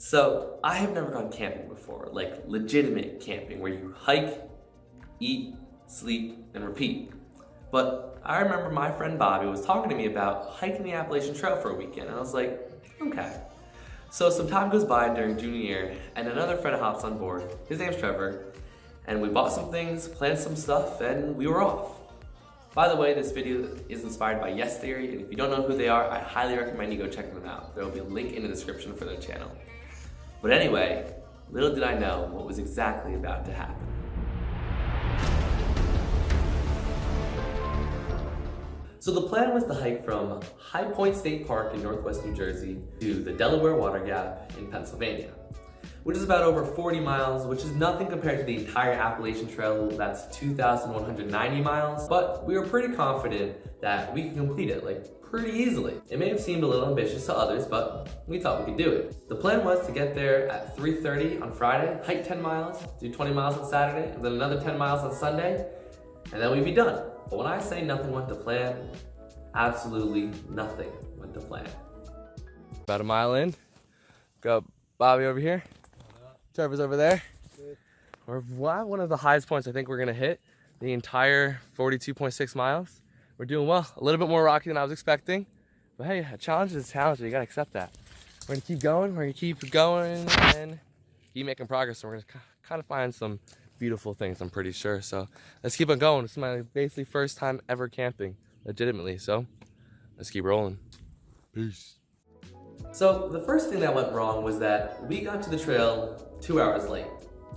So I have never gone camping before, like legitimate camping where you hike, eat, sleep, and repeat. But I remember my friend Bobby was talking to me about hiking the Appalachian Trail for a weekend, and I was like, okay. So some time goes by during junior year, and another friend hops on board. His name's Trevor, and we bought some things, planned some stuff, and we were off. By the way, this video is inspired by Yes Theory, and if you don't know who they are, I highly recommend you go check them out. There will be a link in the description for their channel. But anyway, little did I know what was exactly about to happen. So the plan was to hike from High Point State Park in northwest New Jersey to the Delaware Water Gap in Pennsylvania, which is about over 40 miles, which is nothing compared to the entire Appalachian Trail, that's 2,190 miles. But we were pretty confident that we could complete it, like pretty easily. It may have seemed a little ambitious to others, but we thought we could do it. The plan was to get there at 3:30 on Friday, hike 10 miles, do 20 miles on Saturday, and then another 10 miles on Sunday, and then we'd be done. But when I say nothing went to plan, absolutely nothing went to plan. About a mile in, got Bobby over here. Trevor's over there. We're at one of the highest points I think we're gonna hit the entire 42.6 miles. We're doing well. A little bit more rocky than I was expecting, but hey, a challenge is a challenge. You gotta accept that. We're gonna keep going. We're gonna keep going and keep making progress. And we're gonna kind of find some beautiful things, I'm pretty sure. So let's keep on going. This is my basically first time ever camping, legitimately. So let's keep rolling. Peace. So the first thing that went wrong was that we got to the trail 2 hours late.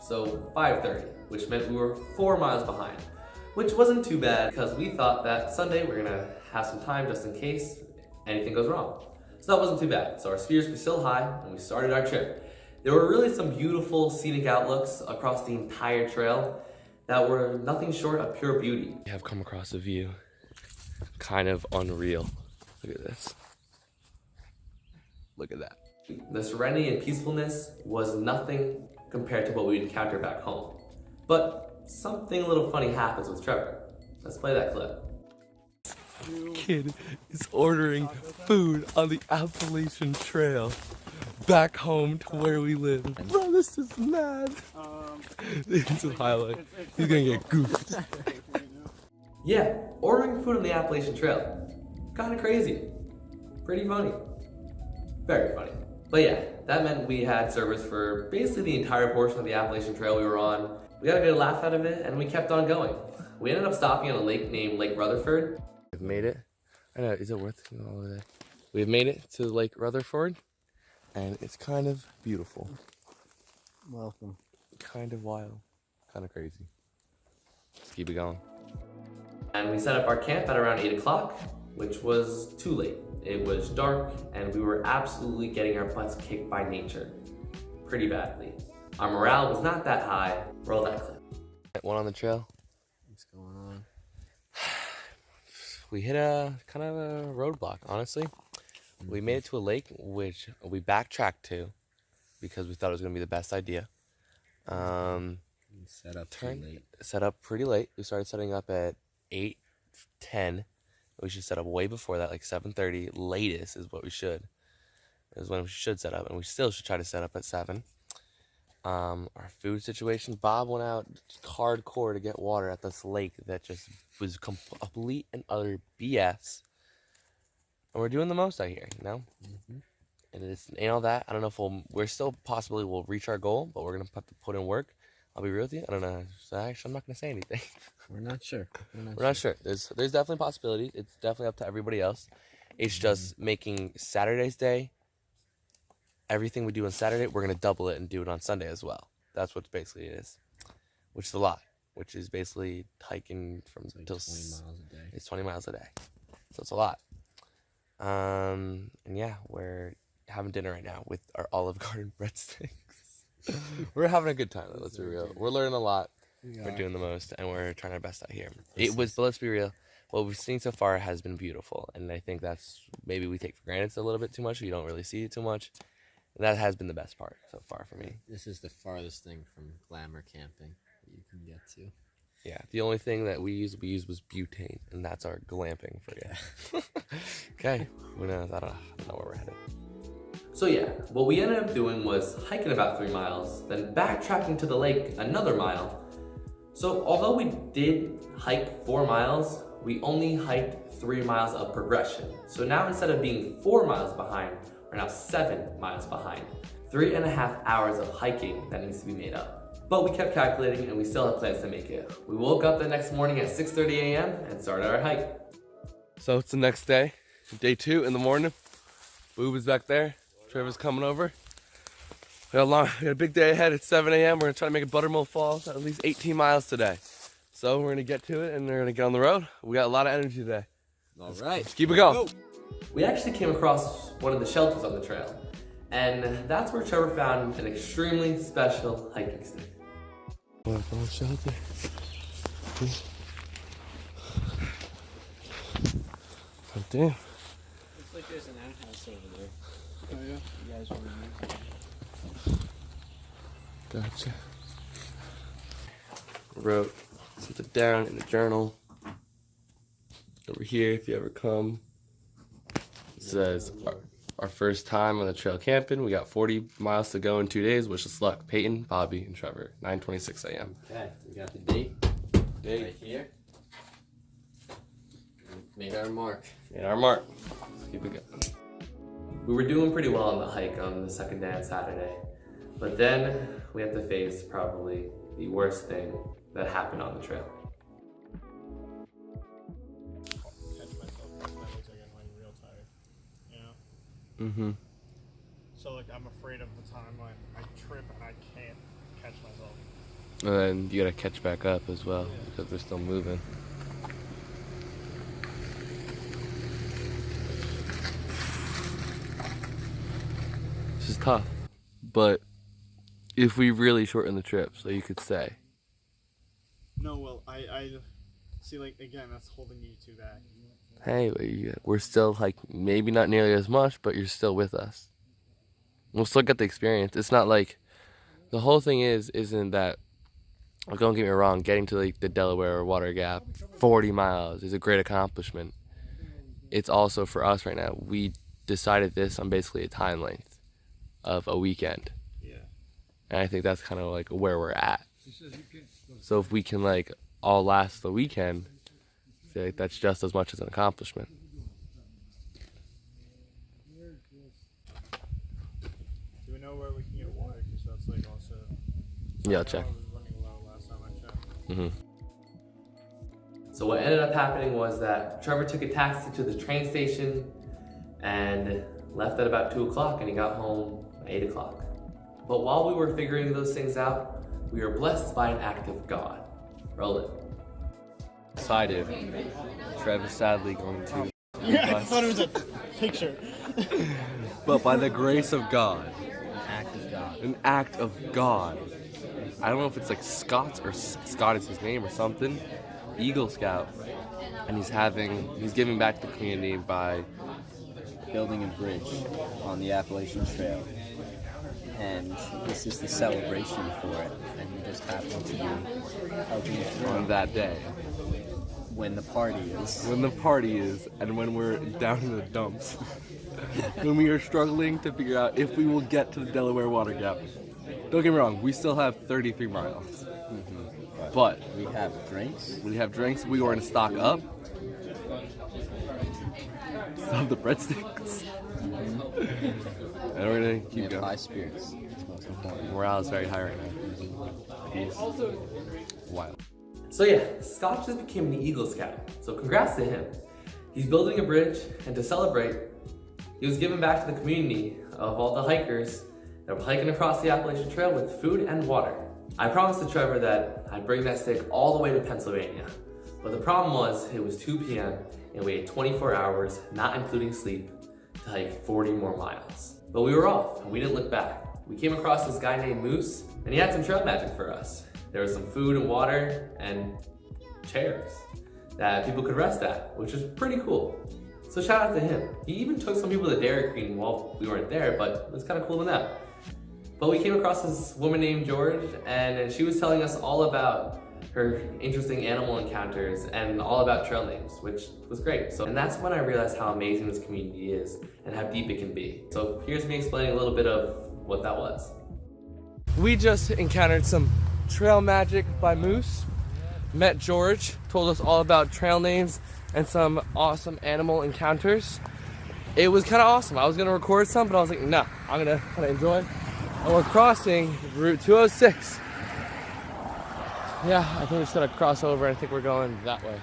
So 5:30, which meant we were 4 miles behind, which wasn't too bad because we thought that Sunday we're gonna have some time just in case anything goes wrong. So that wasn't too bad. So our spirits were still high and we started our trip. There were really some beautiful scenic outlooks across the entire trail that were nothing short of pure beauty. We have come across a view kind of unreal. Look at this. Look at that. The serenity and peacefulness was nothing compared to what we'd encounter back home. But something a little funny happens with Trevor. Let's play that clip. Kid is ordering food on the Appalachian Trail back home to where we live. Bro, this is mad. This is a highlight. He's gonna get goofed. Yeah, ordering food on the Appalachian Trail. Kinda crazy. Pretty funny. Very funny. But yeah, that meant we had service for basically the entire portion of the Appalachian Trail we were on. We got a good laugh out of it and we kept on going. We ended up stopping at a lake named Lake Rutherford. We've made it. I know, is it worth all of that? We've made it to Lake Rutherford and it's kind of beautiful. Welcome. Kind of wild. Kind of crazy. Let's keep it going. And we set up our camp at around 8 o'clock, which was too late. It was dark and we were absolutely getting our butts kicked by nature. Pretty badly. Our morale was not that high. Roll that clip. One on the trail. What's going on? We hit a kind of a roadblock, honestly. We made it to a lake, which we backtracked to because we thought it was going to be the best idea. Set up too late. Set up pretty late. We started setting up at 8:10. We should set up way before that, like 7:30 latest is what we should. Is when we should set up, and we still should try to set up at 7. Our food situation, Bob went out hardcore to get water at this lake that just was complete and utter BS. And we're doing the most out here, you know? And it's ain't all that. I don't know if we're still possibly will reach our goal, but we're gonna put in work. I'll be real with you. I don't know. So actually, I'm not gonna say anything. We're not sure. We're not sure. There's definitely possibilities. It's definitely up to everybody else. It's just making Saturday's day. Everything we do on Saturday, we're gonna double it and do it on Sunday as well. That's what basically it is, which is a lot. Which is basically hiking from It's like till 20 miles a day. It's 20 miles a day, so it's a lot. And yeah, we're having dinner right now with our Olive Garden breadsticks. We're having a good time. Let's be real. We're learning a lot. We're doing the most, and we're trying our best out here. But let's be real. What we've seen so far has been beautiful, and I think that's maybe we take for granted a little bit too much. You don't really see it too much. And that has been the best part so far for me. This is the farthest thing from glamour camping that you can get to. Yeah, the only thing that we used was butane, and that's our glamping for you. Okay, who knows? I don't know where we're headed. So yeah, what we ended up doing was hiking about 3 miles, then backtracking to the lake another mile. So although we did hike 4 miles, we only hiked 3 miles of progression. So now instead of being 4 miles behind, we're now 7 miles behind. 3.5 hours of hiking that needs to be made up. But we kept calculating and we still have plans to make it. We woke up the next morning at 6:30 a.m. and started our hike. So it's the next day, day 2 in the morning. Boob is back there. Trevor's coming over. We got a big day ahead. It's 7 a.m. We're gonna try to make a Buttermilk Falls at least 18 miles today. So we're gonna get to it and we're gonna get on the road. We got a lot of energy today. All right. Let's keep it going. We actually came across one of the shelters on the trail. And that's where Trevor found an extremely special hiking stick. Shelter. Oh, damn. Looks like there's an outhouse over there. Oh yeah? You guys want to use it? Gotcha. Wrote something down in the journal. Over here, if you ever come. It says, our first time on the trail camping. We got 40 miles to go in 2 days. Wish us luck. Peyton, Bobby, and Trevor. 9:26 a.m. Okay, we got the date. Right here. Made our mark. And our mark. Let's keep it going. We were doing pretty well on the hike on the second day on Saturday. But then we had to face probably the worst thing that happened on the trail. Catch myself because my legs are getting like real tired, you know? Mm-hmm. So like I'm afraid of the time when I trip and I can't catch myself. And then you gotta catch back up as well because they're still moving. This is tough, but if we really shorten the trip, so you could say, No, well, I see, like, again, that's holding you to that. hey, we're still like maybe not nearly as much, but you're still with us. We'll still get the experience. It's not like the whole thing isn't that. Well, don't get me wrong. Getting to like the Delaware Water Gap, 40 miles is a great accomplishment. It's also for us right now. We decided this on basically a time length of a weekend. Yeah. And I think that's kind of like where we're at. So if we can like all last the weekend, I feel like that's just as much as an accomplishment. Do we know where we can get water? Because that's like also. Yeah, I'll check. I was running low last time I checked. Mm-hmm. So what ended up happening was that Trevor took a taxi to the train station and left at about 2 o'clock, and he got home at 8 o'clock. But while we were figuring those things out, we were blessed by an act of God. Roll it. Decided. Trevor's sadly going to. Yeah, I thought it was a picture. But by the grace of God, Act of God. an act of God. I don't know if it's like Scott's or Scott is his name or something. Eagle Scout, and he's giving back to the community by building a bridge on the Appalachian Trail. And this is the celebration for it. And he just happened to be helping through on that day. when the party is. When the party is, and when we're down in the dumps. When we are struggling to figure out if we will get to the Delaware Water Gap. Don't get me wrong, we still have 33 miles. But We have drinks. we have drinks, we are going to stock up. Still have the breadsticks. And we're going to We keep have going. high spirits. It's most important. Morale is very high right now. He's wild. So yeah, Scott just became an Eagle Scout, so congrats to him. He's building a bridge, and to celebrate, he was giving back to the community of all the hikers that were hiking across the Appalachian Trail with food and water. I promised to Trevor that I'd bring that stick all the way to Pennsylvania, but the problem was it was 2 p.m. and we had 24 hours, not including sleep, to hike 40 more miles. But we were off, and we didn't look back. We came across this guy named Moose, and he had some trail magic for us. There was some food and water and chairs that people could rest at, which was pretty cool. So shout out to him. He even took some people to Dairy Queen while we weren't there, but it was kind of cool to know. But we came across this woman named George, and she was telling us all about her interesting animal encounters, and all about trail names, which was great. And that's when I realized how amazing this community is and how deep it can be. So here's me explaining a little bit of what that was. We just encountered some trail magic by Moose. Met George, told us all about trail names and some awesome animal encounters. It was kind of awesome. I was gonna record some, but I was like, nah, I'm gonna kind of enjoy. And we're crossing Route 206. Yeah, I think we're just gonna cross over. I think we're going that way.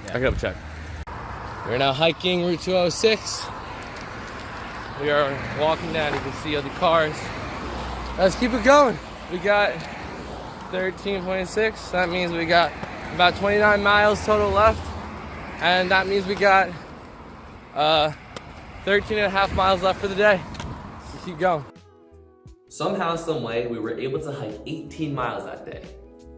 Yeah. I gotta check. We're now hiking Route 206. We are walking down. You can see all the cars. Let's keep it going. We got 13.6. That means we got about 29 miles total left. And that means we got 13 and a half miles left for the day. So keep going. Somehow, some way, we were able to hike 18 miles that day.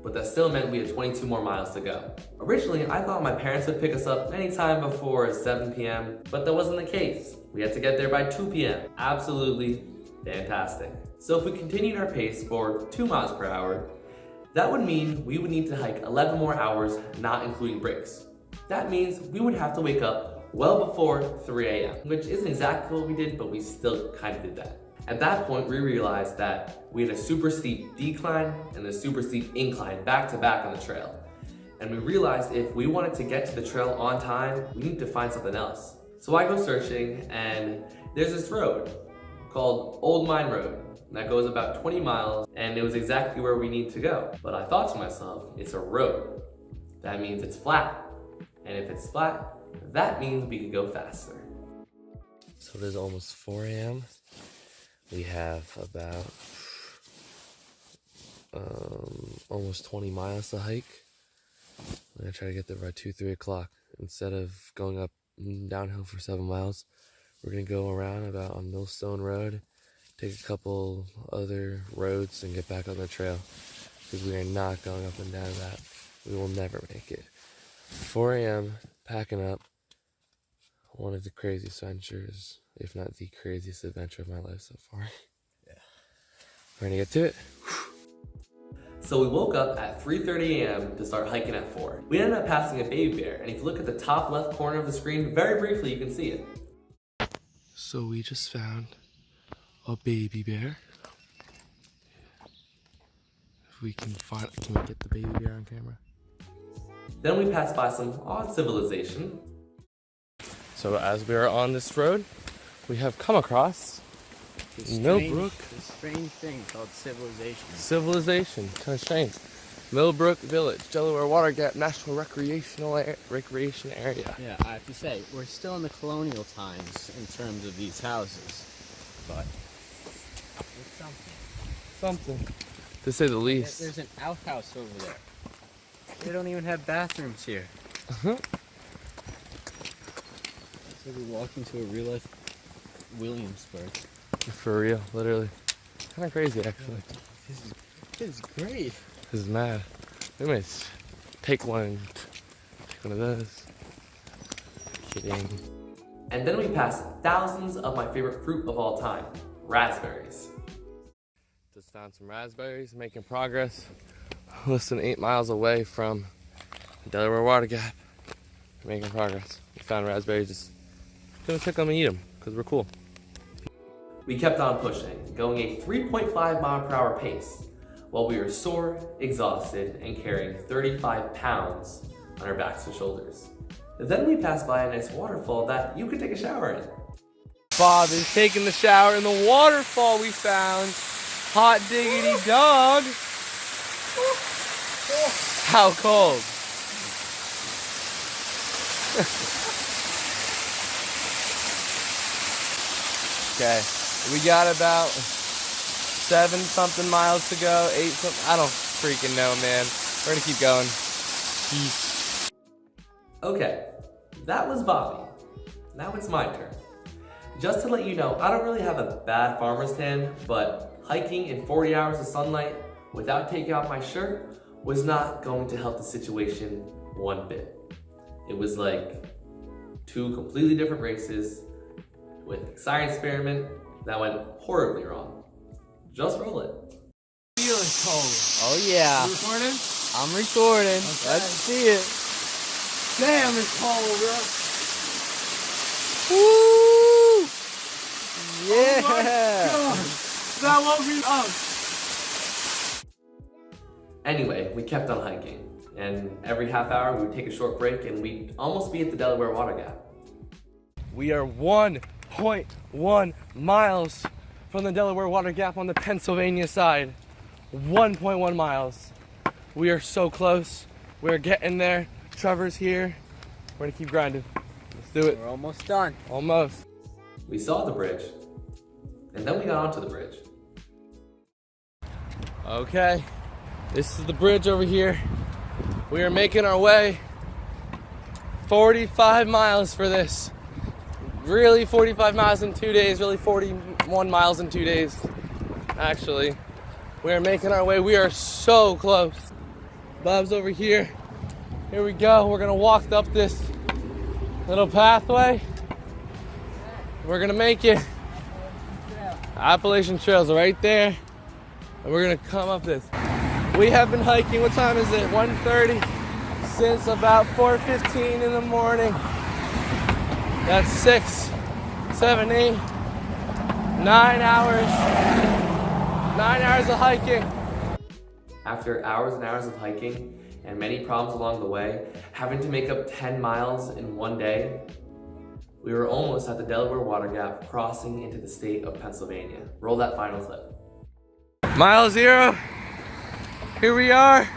But that still meant we had 22 more miles to go. Originally, I thought my parents would pick us up anytime before 7 p.m., but that wasn't the case. We had to get there by 2 p.m. Absolutely fantastic. So if we continued our pace for 2 miles per hour, that would mean we would need to hike 11 more hours, not including breaks. That means we would have to wake up well before 3 a.m., which isn't exactly what we did, but we still kind of did that. At that point, we realized that we had a super steep decline and a super steep incline back to back on the trail. And we realized if we wanted to get to the trail on time, we need to find something else. So I go searching, and there's this road called Old Mine Road that goes about 20 miles, and it was exactly where we need to go. But I thought to myself, it's a road. That means it's flat. And if it's flat, that means we could go faster. So it is almost 4 a.m. We have about almost 20 miles to hike. I'm gonna try to get there by 2-3 o'clock. Instead of going up downhill for 7 miles, we're gonna go around about on Millstone Road, take a couple other roads, and get back on the trail. Because we are not going up and down that. We will never make it. 4 a.m. packing up. One of the craziest adventures, if not the craziest adventure of my life so far. Yeah. We're gonna get to it. So we woke up at 3:30 a.m. to start hiking at 4. We ended up passing a baby bear, and if you look at the top left corner of the screen, very briefly you can see it. So we just found a baby bear. If we can we get the baby bear on camera? Then we passed by some odd civilization. So as we are on this road, we have come across Millbrook. A strange thing called civilization. Civilization, kind of strange. Millbrook Village, Delaware Water Gap National Recreation Area. Yeah, I have to say, we're still in the colonial times in terms of these houses, but it's something. Something, to say the least. There's an outhouse over there. They don't even have bathrooms here. It's like we walked into a real life Williamsburg. For real, literally. Kind of crazy, actually. This is great. This is mad. We might take one of those. Kidding. And then we passed thousands of my favorite fruit of all time, raspberries. Just found some raspberries, making progress. Less than 8 miles away from the Delaware Water Gap. Making progress. We found raspberries, just gonna pick them and eat them, because we're cool. We kept on pushing, going a 3.5 mile per hour pace, while we were sore, exhausted, and carrying 35 pounds on our backs and shoulders. Then we passed by a nice waterfall that you could take a shower in. Bob is taking the shower in the waterfall we found. Hot diggity dog. How cold? Okay, we got about 7 something miles to go, 8 something, I don't freaking know, man. We're gonna keep going. Peace. Okay, that was Bobby. Now it's my turn. Just to let you know, I don't really have a bad farmer's tan, but hiking in 40 hours of sunlight without taking off my shirt was not going to help the situation one bit. It was like 2 completely different races with a science experiment that went horribly wrong. Just roll it. Feel really cold. Oh yeah. You recording? I'm recording. Okay. Let's see it. Damn, it's cold, bro. Woo! Oh my Yeah. God. That woke me up. Anyway, we kept on hiking, and every half hour we would take a short break and we'd almost be at the Delaware Water Gap. We are 1.1 miles from the Delaware Water Gap on the Pennsylvania side. 1.1 miles. We are so close. We're getting there. Trevor's here. We're gonna keep grinding. Let's do it. We're almost done. Almost. We saw the bridge, and then we got onto the bridge. Okay, this is the bridge over here. We are making our way 45 miles for this. Really 45 miles in 2 days, really 41 miles in 2 days. Actually, we are making our way. We are so close. Bob's over here. Here we go. We're gonna walk up this little pathway. We're gonna make it. Appalachian Trail's right there. And we're gonna come up this. We have been hiking, what time is it? 1:30 since about 4:15 in the morning. That's 6, 7, 8, 9 hours. 9 hours of hiking. After hours and hours of hiking and many problems along the way, having to make up 10 miles in one day, we were almost at the Delaware Water Gap, crossing into the state of Pennsylvania. Roll that final clip. Mile 0. Here we are.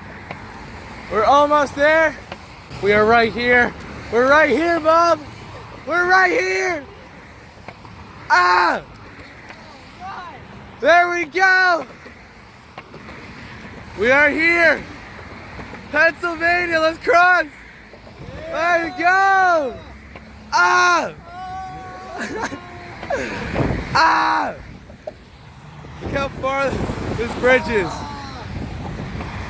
We're almost there. We are right here. We're right here, Bob. We're right here. Ah! There we go. We are here. Pennsylvania, let's cross. Let's go. Ah! Ah! Look how far this bridge is.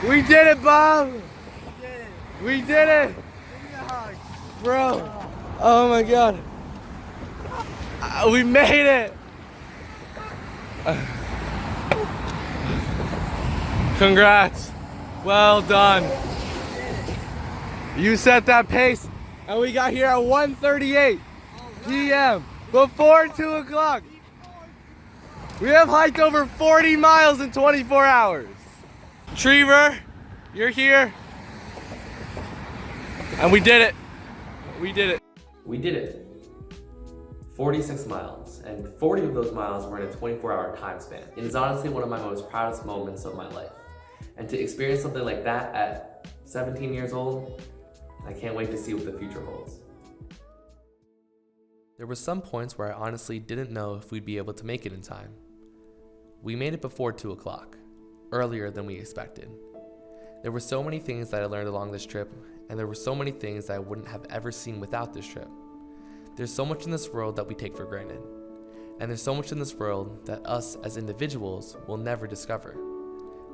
We did it, Bob. We did it. Bro. Oh my God. We made it. Congrats. Well done. You set that pace, and we got here at 1:38 p.m. before 2 o'clock. We have hiked over 40 miles in 24 hours. Trevor, you're here. And we did it. We did it. We did it. 46 miles, and 40 of those miles were in a 24-hour time span. It is honestly one of my most proudest moments of my life. And to experience something like that at 17 years old, I can't wait to see what the future holds. There were some points where I honestly didn't know if we'd be able to make it in time. We made it before 2 o'clock, earlier than we expected. There were so many things that I learned along this trip, and there were so many things that I wouldn't have ever seen without this trip. There's so much in this world that we take for granted, and there's so much in this world that us as individuals will never discover.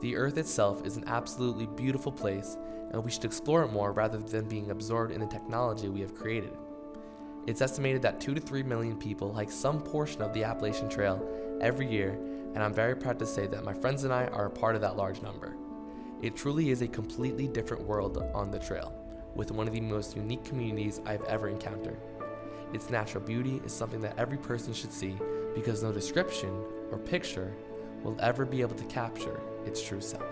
The earth itself is an absolutely beautiful place, and we should explore it more rather than being absorbed in the technology we have created. It's estimated that 2 to 3 million people hike some portion of the Appalachian Trail every year, and I'm very proud to say that my friends and I are a part of that large number. It truly is a completely different world on the trail, with one of the most unique communities I've ever encountered. Its natural beauty is something that every person should see, because no description or picture will ever be able to capture its true self.